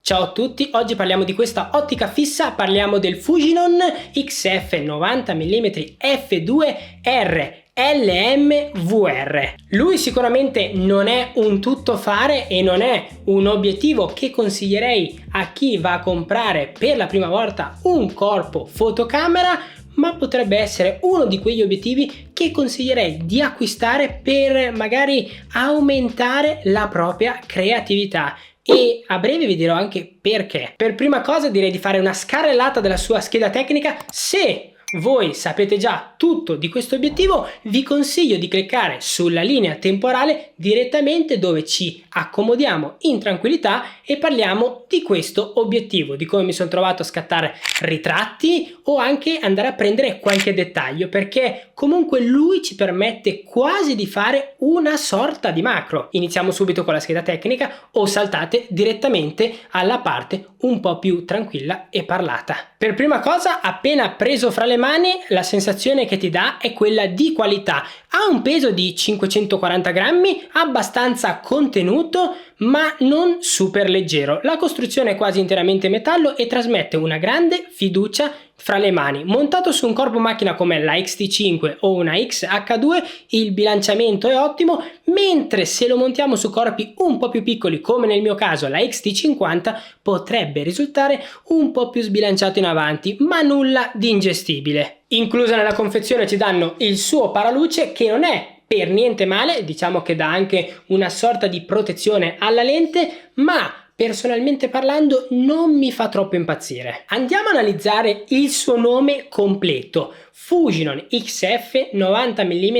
Ciao a tutti, oggi parliamo di questa ottica fissa, parliamo del Fujinon XF 90 mm f2R LMVR. Lui sicuramente non è un tuttofare e non è un obiettivo che consiglierei a chi va a comprare per la prima volta un corpo fotocamera, ma potrebbe essere uno di quegli obiettivi che consiglierei di acquistare per magari aumentare la propria creatività. E a breve vi dirò anche perché. Per prima cosa direi di fare una scarrellata della sua scheda tecnica. Se voi sapete già tutto di questo obiettivo, vi consiglio di cliccare sulla linea temporale direttamente dove ci accomodiamo in tranquillità e parliamo di questo obiettivo, di come mi sono trovato a scattare ritratti o anche andare a prendere qualche dettaglio, perché comunque lui ci permette quasi di fare una sorta di macro. Iniziamo subito con la scheda tecnica o saltate direttamente alla parte un po' più tranquilla e parlata. Per prima cosa, appena preso fra le mani, la sensazione che ti dà è quella di qualità. Ha un peso di 540 grammi, abbastanza contenuto ma non super leggero. La costruzione è quasi interamente metallo e trasmette una grande fiducia fra le mani. Montato su un corpo macchina come la XT5 o una XH2 il bilanciamento è ottimo, mentre se lo montiamo su corpi un po' più piccoli come nel mio caso la XT50 potrebbe risultare un po' più sbilanciato in avanti, ma nulla di ingestibile. Inclusa nella confezione ci danno il suo paraluce, che non è per niente male, diciamo che dà anche una sorta di protezione alla lente, ma personalmente parlando non mi fa troppo impazzire. Andiamo a analizzare il suo nome completo: Fujinon XF 90 mm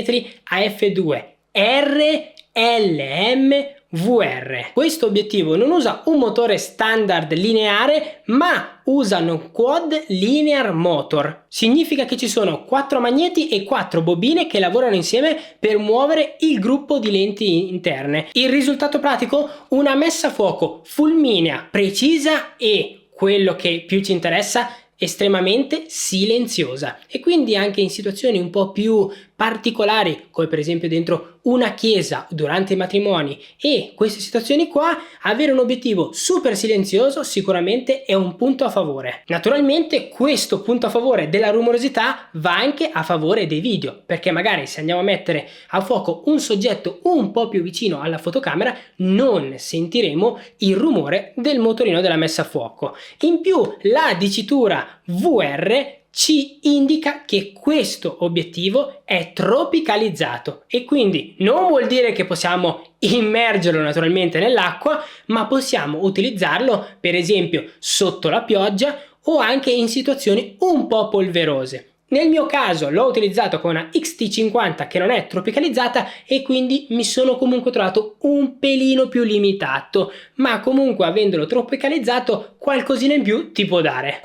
AF2 RLMVR. Questo obiettivo non usa un motore standard lineare, ma usano quad linear motor. Significa che ci sono 4 magneti e 4 bobine che lavorano insieme per muovere il gruppo di lenti interne. Il risultato pratico? Una messa a fuoco fulminea, precisa e, quello che più ci interessa, estremamente silenziosa. E quindi anche in situazioni un po' più particolari, come per esempio dentro una chiesa durante i matrimoni e queste situazioni qua, avere un obiettivo super silenzioso sicuramente è un punto a favore. Naturalmente questo punto a favore della rumorosità va anche a favore dei video, perché magari se andiamo a mettere a fuoco un soggetto un po' più vicino alla fotocamera non sentiremo il rumore del motorino della messa a fuoco. In più la dicitura VR ci indica che questo obiettivo è tropicalizzato e quindi non vuol dire che possiamo immergerlo naturalmente nell'acqua, ma possiamo utilizzarlo per esempio sotto la pioggia o anche in situazioni un po' polverose. Nel mio caso l'ho utilizzato con una XT50 che non è tropicalizzata e quindi mi sono comunque trovato un pelino più limitato, ma comunque avendolo tropicalizzato qualcosina in più ti può dare.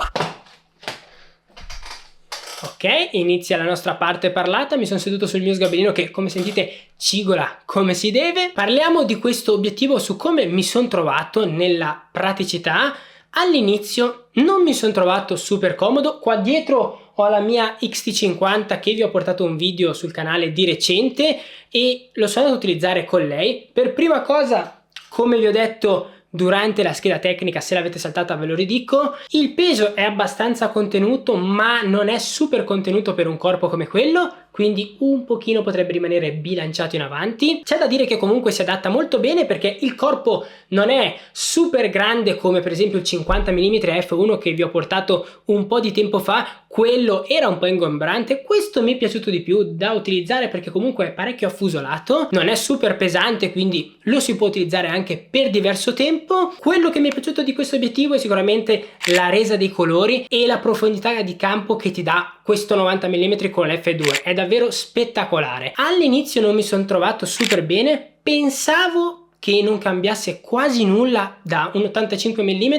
Ok, inizia la nostra parte parlata. Mi sono seduto sul mio sgabellino che, come sentite, cigola come si deve. Parliamo di questo obiettivo, su come mi sono trovato nella praticità. All'inizio non mi sono trovato super comodo. Qua dietro ho la mia XT50 che vi ho portato un video sul canale di recente e lo sono andato a utilizzare con lei. Per prima cosa, come vi ho detto durante la scheda tecnica, se l'avete saltata ve lo ridico, il peso è abbastanza contenuto ma non è super contenuto per un corpo come quello, quindi un pochino potrebbe rimanere bilanciato in avanti. C'è da dire che comunque si adatta molto bene perché il corpo non è super grande come per esempio il 50 mm f1 che vi ho portato un po' di tempo fa. Quello era un po' ingombrante, questo mi è piaciuto di più da utilizzare perché comunque è parecchio affusolato, non è super pesante, quindi lo si può utilizzare anche per diverso tempo. Quello che mi è piaciuto di questo obiettivo è sicuramente la resa dei colori e la profondità di campo che ti dà questo 90 mm con l'F2, è davvero spettacolare. All'inizio non mi sono trovato super bene, pensavo che non cambiasse quasi nulla da un 85 mm.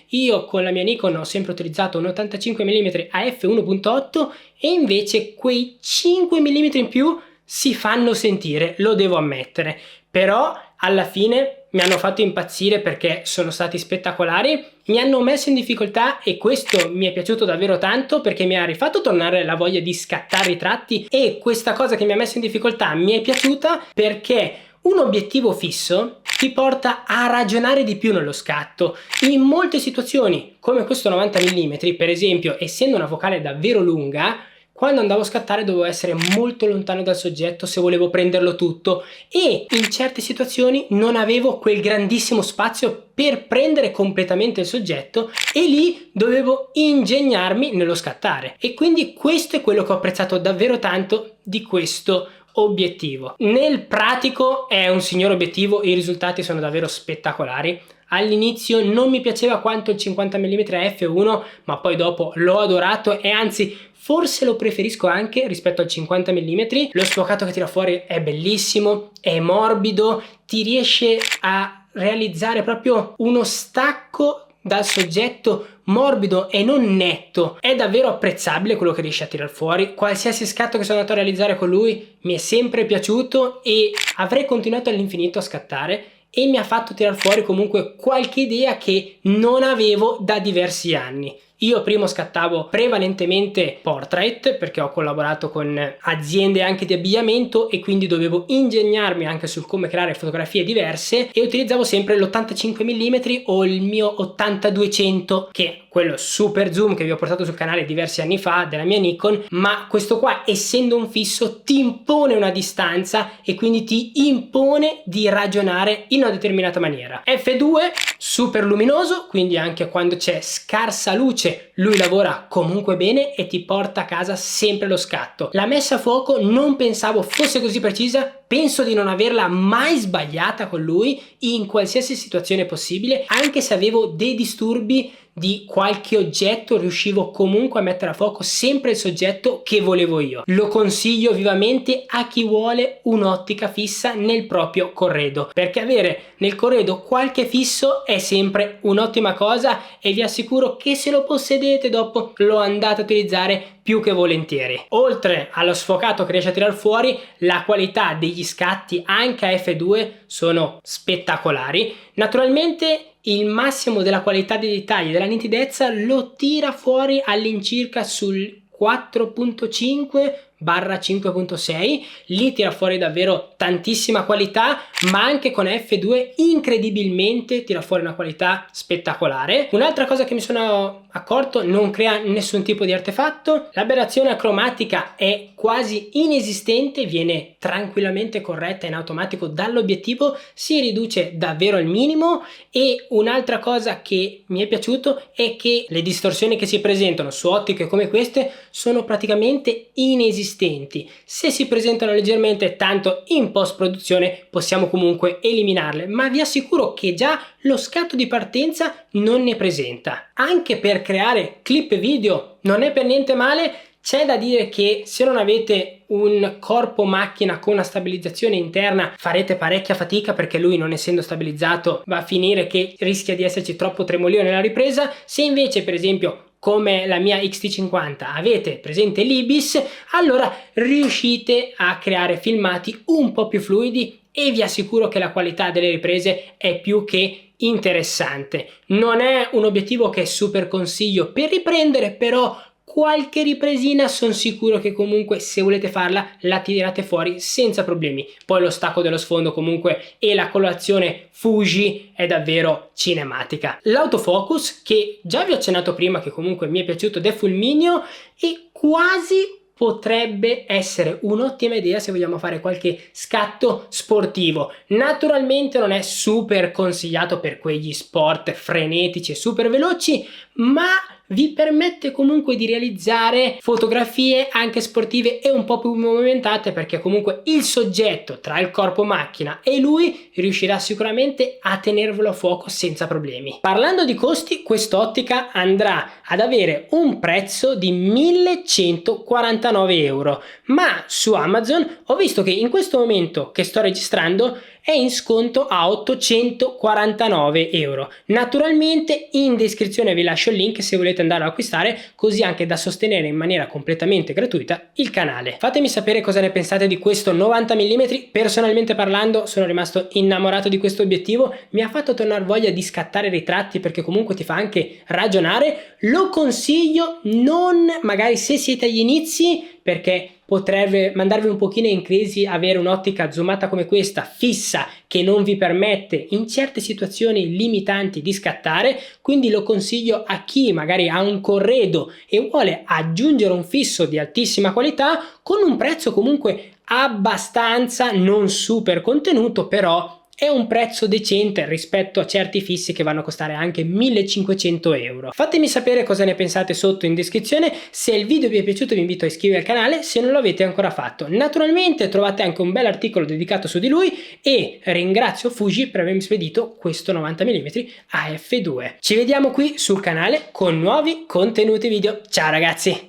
Io con la mia Nikon ho sempre utilizzato un 85 mm a f1.8 e invece quei 5 mm in più si fanno sentire, lo devo ammettere. Però alla fine mi hanno fatto impazzire perché sono stati spettacolari, mi hanno messo in difficoltà e questo mi è piaciuto davvero tanto perché mi ha rifatto tornare la voglia di scattare i tratti, e questa cosa che mi ha messo in difficoltà mi è piaciuta perché Un obiettivo fisso ti porta a ragionare di più nello scatto. In molte situazioni, come questo 90 mm, per esempio, essendo una focale davvero lunga, quando andavo a scattare dovevo essere molto lontano dal soggetto se volevo prenderlo tutto, e in certe situazioni non avevo quel grandissimo spazio per prendere completamente il soggetto, e lì dovevo ingegnarmi nello scattare. E quindi questo è quello che ho apprezzato davvero tanto di questo obiettivo. Nel pratico è un signor obiettivo, i risultati sono davvero spettacolari. All'inizio non mi piaceva quanto il 50 mm f1, ma poi dopo l'ho adorato, e anzi forse lo preferisco anche rispetto al 50 mm. Lo sfocato che tira fuori è bellissimo, è morbido, ti riesce a realizzare proprio uno stacco dal soggetto morbido e non netto. È davvero apprezzabile quello che riesce a tirar fuori. Qualsiasi scatto che sono andato a realizzare con lui mi è sempre piaciuto e avrei continuato all'infinito a scattare, e mi ha fatto tirar fuori comunque qualche idea che non avevo da diversi anni. Io prima scattavo prevalentemente portrait perché ho collaborato con aziende anche di abbigliamento, e quindi dovevo ingegnarmi anche sul come creare fotografie diverse, e utilizzavo sempre l'85 mm o il mio 80-200, che è quello super zoom che vi ho portato sul canale diversi anni fa della mia Nikon, ma questo qua, essendo un fisso, ti impone una distanza e quindi ti impone di ragionare in una determinata maniera. F2 super luminoso, quindi anche quando c'è scarsa luce lui lavora comunque bene e ti porta a casa sempre lo scatto. La messa a fuoco non pensavo fosse così precisa, penso di non averla mai sbagliata con lui in qualsiasi situazione possibile. Anche se avevo dei disturbi di qualche oggetto, riuscivo comunque a mettere a fuoco sempre il soggetto che volevo io. Lo consiglio vivamente a chi vuole un'ottica fissa nel proprio corredo, perché avere nel corredo qualche fisso è sempre un'ottima cosa, e vi assicuro che se lo possedete dopo lo andate a utilizzare più che volentieri. Oltre allo sfocato che riesce a tirar fuori, la qualità degli scatti anche a f2 sono spettacolari. Naturalmente il massimo della qualità dei dettagli, della nitidezza, lo tira fuori all'incirca sul 4.5/5.6, lì tira fuori davvero tantissima qualità, ma anche con f2 incredibilmente tira fuori una qualità spettacolare. Un'altra cosa che mi sono accorto: non crea nessun tipo di artefatto, l'aberrazione cromatica è quasi inesistente, viene tranquillamente corretta in automatico dall'obiettivo, si riduce davvero al minimo. E un'altra cosa che mi è piaciuto è che le distorsioni che si presentano su ottiche come queste sono praticamente inesistenti. Se si presentano leggermente, tanto in post produzione possiamo comunque eliminarle, ma vi assicuro che già lo scatto di partenza non ne presenta. Anche per creare clip video non è per niente male. C'è da dire che se non avete un corpo macchina con una stabilizzazione interna farete parecchia fatica, perché lui, non essendo stabilizzato, va a finire che rischia di esserci troppo tremolio nella ripresa. Se invece, per esempio, come la mia XT50, avete presente l'IBIS, allora riuscite a creare filmati un po' più fluidi, e vi assicuro che la qualità delle riprese è più che interessante. Non è un obiettivo che super consiglio per riprendere, però qualche ripresina sono sicuro che comunque, se volete farla, la tirate fuori senza problemi. Poi lo stacco dello sfondo comunque e la colorazione Fuji è davvero cinematica. L'autofocus, che già vi ho accennato prima, che comunque mi è piaciuto, De Fulmineo, e quasi potrebbe essere un'ottima idea se vogliamo fare qualche scatto sportivo. Naturalmente non è super consigliato per quegli sport frenetici e super veloci, ma vi permette comunque di realizzare fotografie anche sportive e un po' più movimentate, perché comunque il soggetto tra il corpo macchina e lui riuscirà sicuramente a tenervelo a fuoco senza problemi. Parlando di costi, quest'ottica andrà ad avere un prezzo di 1.149 euro, ma su Amazon ho visto che in questo momento che sto registrando è in sconto a 849 euro. Naturalmente in descrizione vi lascio il link se volete andare ad acquistare, così anche da sostenere in maniera completamente gratuita il canale. Fatemi sapere cosa ne pensate di questo 90 mm. Personalmente parlando sono rimasto innamorato di questo obiettivo, mi ha fatto tornare voglia di scattare ritratti, perché comunque ti fa anche ragionare. Lo consiglio non magari se siete agli inizi, perché potrebbe mandarvi un pochino in crisi avere un'ottica zoomata come questa, fissa, che non vi permette in certe situazioni limitanti di scattare, quindi lo consiglio a chi magari ha un corredo e vuole aggiungere un fisso di altissima qualità con un prezzo comunque abbastanza, non super contenuto, però è un prezzo decente rispetto a certi fissi che vanno a costare anche 1500 euro. Fatemi sapere cosa ne pensate sotto in descrizione. Se il video vi è piaciuto vi invito a iscrivervi al canale se non l'avete ancora fatto. Naturalmente trovate anche un bel articolo dedicato su di lui e ringrazio Fuji per avermi spedito questo 90 mm AF2. Ci vediamo qui sul canale con nuovi contenuti video. Ciao ragazzi!